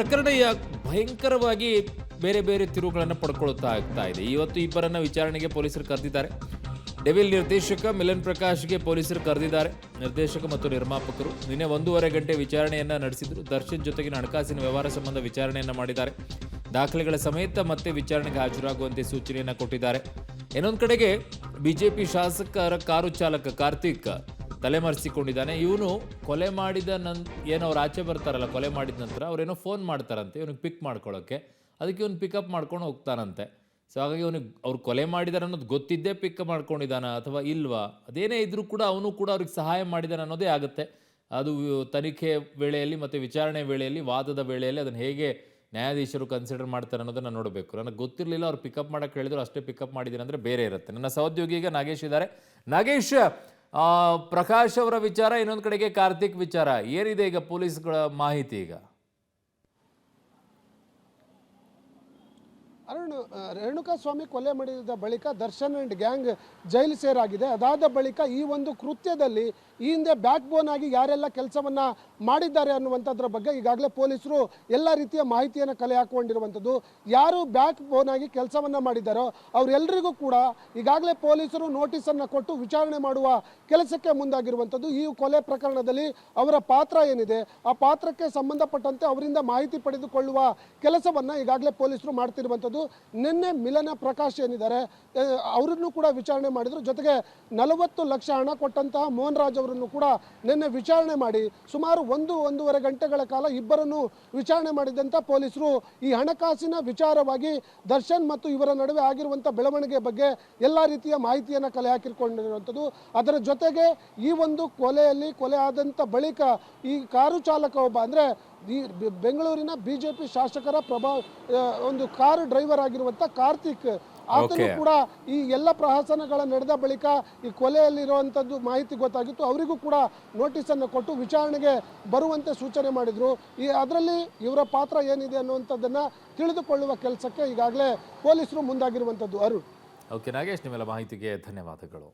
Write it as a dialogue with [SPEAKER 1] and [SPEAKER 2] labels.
[SPEAKER 1] ಪ್ರಕರಣ ಭಯಂಕರವಾಗಿ ಬೇರೆ ಬೇರೆ ತಿರುವುಗಳನ್ನು ಪಡ್ಕೊಳ್ತಾ ಆಗ್ತಾ ಇದೆ. ಇವತ್ತು ಇಬ್ಬರನ್ನ ವಿಚಾರಣೆಗೆ ಪೊಲೀಸರು ಕರೆದಿದ್ದಾರೆ. ಡೆವಿಲ್ ನಿರ್ದೇಶಕ ಮಿಲನ್ ಪ್ರಕಾಶ್ಗೆ ಪೊಲೀಸರು ಕರೆದಿದ್ದಾರೆ. ನಿರ್ದೇಶಕ ಮತ್ತು ನಿರ್ಮಾಪಕರು ನಿನ್ನೆ 1.5 ಗಂಟೆ ವಿಚಾರಣೆಯನ್ನ ನಡೆಸಿದ್ರು. ದರ್ಶನ್ ಜೊತೆಗಿನ ಹಣಕಾಸಿನ ವ್ಯವಹಾರ ಸಂಬಂಧ ವಿಚಾರಣೆಯನ್ನ ಮಾಡಿದ್ದಾರೆ. ದಾಖಲೆಗಳ ಸಮೇತ ಮತ್ತೆ ವಿಚಾರಣೆಗೆ ಹಾಜರಾಗುವಂತೆ ಸೂಚನೆಯನ್ನ ಕೊಟ್ಟಿದ್ದಾರೆ. ಇನ್ನೊಂದು ಕಡೆಗೆ ಬಿಜೆಪಿ ಶಾಸಕರ ಕಾರು ಚಾಲಕ ಕಾರ್ತಿಕ್ ತಲೆಮರೆಸಿಕೊಂಡಿದ್ದಾನೆ. ಇವನು ಕೊಲೆ ಮಾಡಿದ ಏನೋ ಅವ್ರು ಆಚೆ ಬರ್ತಾರಲ್ಲ, ಕೊಲೆ ಮಾಡಿದ ನಂತರ ಅವ್ರೇನೋ ಫೋನ್ ಮಾಡ್ತಾರಂತೆ ಇವನಿಗೆ ಪಿಕ್ ಮಾಡ್ಕೊಳ್ಳೋಕ್ಕೆ. ಅದಕ್ಕೆ ಇವನು ಪಿಕಪ್ ಮಾಡ್ಕೊಂಡು ಹೋಗ್ತಾನಂತೆ. ಸೊ ಹಾಗಾಗಿ ಅವನಿಗೆ ಅವ್ರು ಕೊಲೆ ಮಾಡಿದಾರೆ ಅನ್ನೋದು ಗೊತ್ತಿದ್ದೇ ಪಿಕ್ ಮಾಡ್ಕೊಂಡಿದ್ದಾನ ಅಥವಾ ಇಲ್ವಾ, ಅದೇನೇ ಇದ್ರೂ ಕೂಡ ಅವನು ಕೂಡ ಅವ್ರಿಗೆ ಸಹಾಯ ಮಾಡಿದಾನೆ ಅನ್ನೋದೇ ಆಗುತ್ತೆ. ಅದು ತನಿಖೆ ವೇಳೆಯಲ್ಲಿ ಮತ್ತು ವಿಚಾರಣೆ ವೇಳೆಯಲ್ಲಿ, ವಾದದ ವೇಳೆಯಲ್ಲಿ ಅದನ್ನು ಹೇಗೆ ನ್ಯಾಯಾಧೀಶರು ಕನ್ಸಿಡರ್ ಮಾಡ್ತಾರೆ ಅನ್ನೋದನ್ನು ನೋಡಬೇಕು. ನನಗೆ ಗೊತ್ತಿರಲಿಲ್ಲ ಅವ್ರು ಪಿಕಪ್ ಮಾಡೋಕ್ಕೆ ಹೇಳಿದ್ರು, ಅಷ್ಟೇ ಪಿಕಪ್ ಮಾಡಿದ್ದೀನಿ ಅಂದರೆ ಬೇರೆ ಇರುತ್ತೆ. ನನ್ನ ಸಹೋದ್ಯೋಗಿ ಈಗ ನಾಗೇಶ್ ಇದ್ದಾರೆ. ನಾಗೇಶ್, ಪ್ರಕಾಶ್ ಅವರ ವಿಚಾರ, ಇನ್ನೊಂದು ಕಡೆಗೆ ಕಾರ್ತಿಕ್ ವಿಚಾರ, ಏನಿದೆ ಈಗ ಪೊಲೀಸ್ಗಳ ಮಾಹಿತಿ? ಈಗ
[SPEAKER 2] ಅರುಣ್, ರೇಣುಕಾಸ್ವಾಮಿ ಕೊಲೆ ಮಾಡಿದ ಬಳಿಕ ದರ್ಶನ್ ಅಂಡ್ ಗ್ಯಾಂಗ್ ಜೈಲು ಸೇರಾಗಿದೆ. ಅದಾದ ಬಳಿಕ ಈ ಒಂದು ಕೃತ್ಯದಲ್ಲಿ ಈ ಹಿಂದೆ ಬ್ಯಾಕ್ ಬೋನ್ ಆಗಿ ಯಾರೆಲ್ಲ ಕೆಲಸವನ್ನ ಮಾಡಿದ್ದಾರೆ ಅನ್ನುವಂಥದ್ರ ಬಗ್ಗೆ ಈಗಾಗಲೇ ಪೊಲೀಸರು ಎಲ್ಲ ರೀತಿಯ ಮಾಹಿತಿಯನ್ನು ಕಲೆ ಹಾಕೊಂಡಿರುವಂಥದ್ದು. ಯಾರು ಬ್ಯಾಕ್ ಬೋನ್ ಆಗಿ ಕೆಲಸವನ್ನ ಮಾಡಿದ್ದಾರೋ ಅವರೆಲ್ಲರಿಗೂ ಕೂಡ ಈಗಾಗಲೇ ಪೊಲೀಸರು ನೋಟಿಸನ್ನು ಕೊಟ್ಟು ವಿಚಾರಣೆ ಮಾಡುವ ಕೆಲಸಕ್ಕೆ ಮುಂದಾಗಿರುವಂಥದ್ದು. ಈ ಕೊಲೆ ಪ್ರಕರಣದಲ್ಲಿ ಅವರ ಪಾತ್ರ ಏನಿದೆ, ಆ ಪಾತ್ರಕ್ಕೆ ಸಂಬಂಧಪಟ್ಟಂತೆ ಅವರಿಂದ ಮಾಹಿತಿ ಪಡೆದುಕೊಳ್ಳುವ ಕೆಲಸವನ್ನ ಈಗಾಗಲೇ ಪೊಲೀಸರು ಮಾಡ್ತಿರುವಂಥದ್ದು. ನಿನ್ನೆ ಮಿಲನ ಪ್ರಕಾಶ್ ಏನಿದ್ದಾರೆ ಅವರನ್ನು ಕೂಡ ವಿಚಾರಣೆ ಮಾಡಿದ್ರು. ಜೊತೆಗೆ 40 ಲಕ್ಷ ಹಣ ಕೊಟ್ಟಂತಹ ಮೋಹನ್ ರಾಜ್ ಅವರನ್ನು ಕೂಡ ನಿನ್ನೆ ವಿಚಾರಣೆ ಮಾಡಿ ಸುಮಾರು 1.5 ಗಂಟೆಗಳ ಕಾಲ ಇಬ್ಬರನ್ನು ವಿಚಾರಣೆ ಮಾಡಿದಂಥ ಪೊಲೀಸರು ಈ ಹಣಕಾಸಿನ ವಿಚಾರವಾಗಿ ದರ್ಶನ್ ಮತ್ತು ಇವರ ನಡುವೆ ಆಗಿರುವಂಥ ಬೆಳವಣಿಗೆ ಬಗ್ಗೆ ಎಲ್ಲ ರೀತಿಯ ಮಾಹಿತಿಯನ್ನು ಕಲೆ ಹಾಕಿಕೊಂಡಿರುವಂಥದ್ದು. ಅದರ ಜೊತೆಗೆ ಈ ಒಂದು ಕೊಲೆ ಆದಂಥ ಬಳಿಕ ಈ ಕಾರು ಚಾಲಕ ಒಬ್ಬ, ಅಂದರೆ ಈ ಬೆಂಗಳೂರಿನ ಬಿಜೆಪಿ ಶಾಸಕರ ಒಂದು ಕಾರು ಡ್ರೈವರ್ ಆಗಿರುವಂಥ ಕಾರ್ತಿಕ್, ಆತನು ಕೂಡ ಈ ಎಲ್ಲ ಪ್ರಹಸನಗಳ ನಡೆದ ಬಳಿಕ ಈ ಕೊಲೆಯಲ್ಲಿರುವಂಥದ್ದು ಮಾಹಿತಿ ಗೊತ್ತಾಗಿತ್ತು. ಅವರಿಗೂ ಕೂಡ ನೋಟಿಸನ್ನು ಕೊಟ್ಟು ವಿಚಾರಣೆಗೆ ಬರುವಂತೆ ಸೂಚನೆ ಮಾಡಿದ್ರು. ಅದರಲ್ಲಿ ಇವರ ಪಾತ್ರ ಏನಿದೆ ಅನ್ನುವಂಥದ್ದನ್ನು ತಿಳಿದುಕೊಳ್ಳುವ ಕೆಲಸಕ್ಕೆ ಈಗಾಗಲೇ ಪೊಲೀಸರು ಮುಂದಾಗಿರುವಂಥದ್ದು. ಅರುಣ್.
[SPEAKER 1] ಓಕೆ ನಾಗೇಶ್, ನಿಮ್ಮೆಲ್ಲ ಮಾಹಿತಿಗೆ ಧನ್ಯವಾದಗಳು.